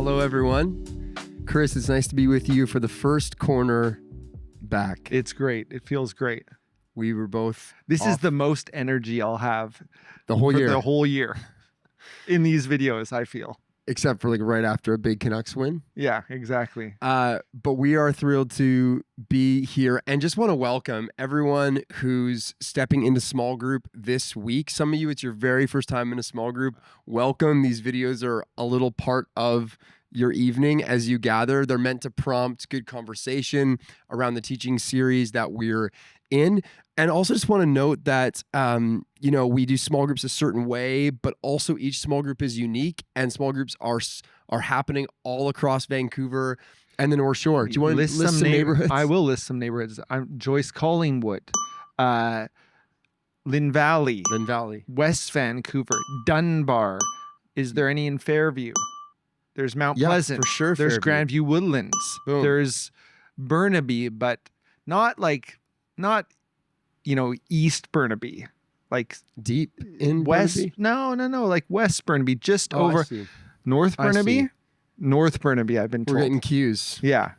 Hello, everyone. Chris, it's nice to be with you for the first corner back. It's great. It feels great. We were both This is off the most energy I'll have the whole for year, the whole year in these videos, I feel. except for like right after a big Canucks win. Yeah, exactly. But we are thrilled to be here and just want to welcome everyone who's stepping into small group this week. Some of you, it's your very first time in a small group. Welcome. These videos are a little part of your evening as you gather. They're meant to prompt good conversation around the teaching series that we're in. And also just want to note that, we do small groups a certain way, but also each small group is unique, and small groups are happening all across Vancouver and the North Shore. Do you want to list some neighborhoods? I will list some neighborhoods. Joyce Collingwood, Lynn Valley, West Vancouver, Dunbar. Is there any in Fairview? There's Mount Pleasant. For sure. There's Fairview. Grandview Woodlands. Boom. There's Burnaby, but not East Burnaby, like Deep in West. Burnaby? No, like West Burnaby, just Oh, I over see. North I Burnaby. see. North Burnaby, I've been We're told. getting cues. Yeah.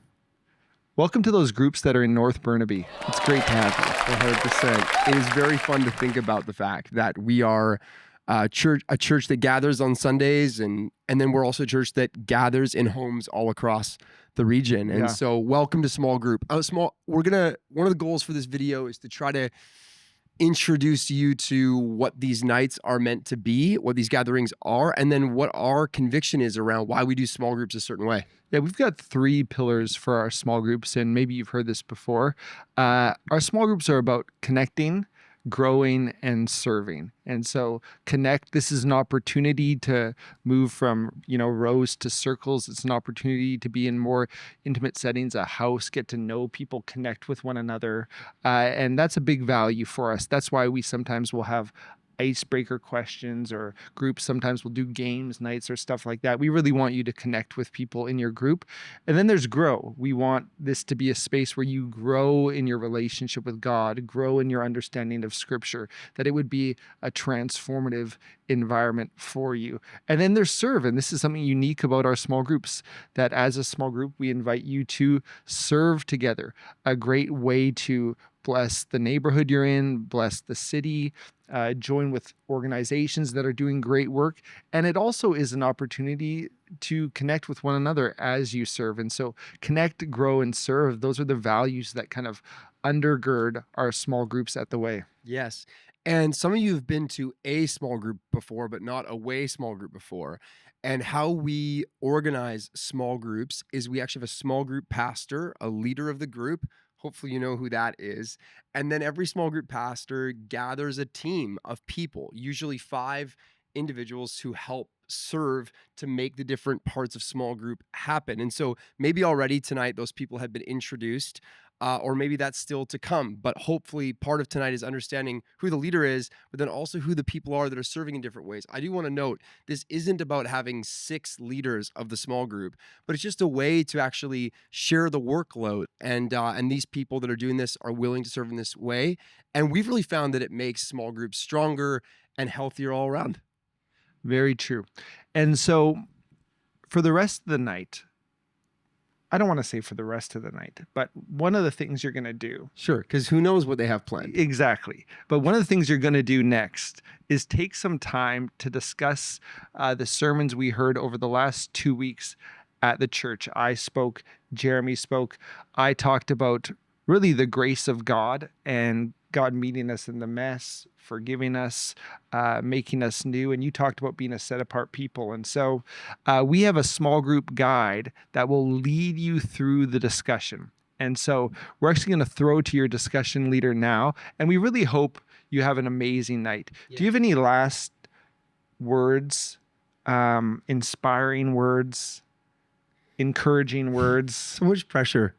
Welcome to those groups that are in North Burnaby. It's great to have you. 100%. It is very fun to think about the fact that we are a church that gathers on Sundays, and then we're also a church that gathers in homes all across the region. And Yeah. so welcome to small group. One of the goals for this video is to try to introduce you to what these nights are meant to be, what these gatherings are, and then what our conviction is around why we do small groups a certain way. Yeah, we've got 3 pillars for our small groups, and maybe you've heard this before. Our small groups are about connecting, growing, and serving. And so connect, this is an opportunity to move from, rows to circles. It's an opportunity to be in more intimate settings, a house, get to know people, connect with one another. And that's a big value for us. That's why we sometimes will have icebreaker questions, or groups sometimes will do games nights or stuff like that. We really want you to connect with people in your group. And then there's grow. We want this to be a space where you grow in your relationship with God, grow in your understanding of Scripture, that it would be a transformative environment for you. And then there's serve. And this is something unique about our small groups, that as a small group, we invite you to serve together. A great way to bless the neighborhood you're in, bless the city, join with organizations that are doing great work. And it also is an opportunity to connect with one another as you serve. And so connect, grow, and serve. Those are the values that kind of undergird our small groups at the Way. Yes. And some of you have been to a small group before, but not a Way small group before. And how we organize small groups is we actually have a small group pastor, a leader of the group. Hopefully you know who that is. And then every small group pastor gathers a team of people, usually 5 individuals who help serve to make the different parts of small group happen. And so maybe already tonight those people have been introduced, or maybe that's still to come. But hopefully part of tonight is understanding who the leader is, but then also who the people are that are serving in different ways. I do want to note, this isn't about having 6 leaders of the small group, but it's just a way to actually share the workload. And these people that are doing this are willing to serve in this way. And we've really found that it makes small groups stronger and healthier all around. Very true. And so for the rest of the night, I don't want to say for the rest of the night, but one of the things you're going to do. Sure, because who knows what they have planned. Exactly. But one of the things you're going to do next is take some time to discuss the sermons we heard over the last 2 weeks at the church. I spoke, Jeremy spoke. I talked about really the grace of God and God meeting us in the mess, forgiving us, making us new. And you talked about being a set-apart people. And so we have a small group guide that will lead you through the discussion. And so we're actually going to throw to your discussion leader now. And we really hope you have an amazing night. Yeah. Do you have any last words, inspiring words, encouraging words? So much pressure.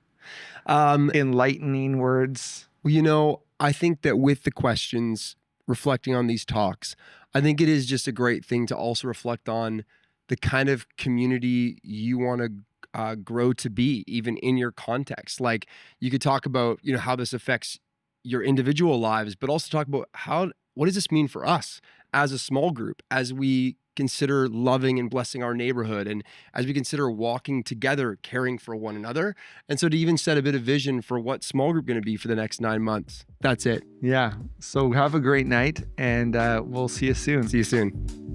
Enlightening words? Well, I think that with the questions, reflecting on these talks, I think it is just a great thing to also reflect on the kind of community you want to grow to be, even in your context. Like, you could talk about, how this affects your individual lives, but also talk about what does this mean for us as a small group, as we consider loving and blessing our neighborhood, and as we consider walking together, caring for one another. And so to even set a bit of vision for what small group going to be for the next 9 months. That's it. Yeah. So have a great night, and we'll see you soon. See you soon.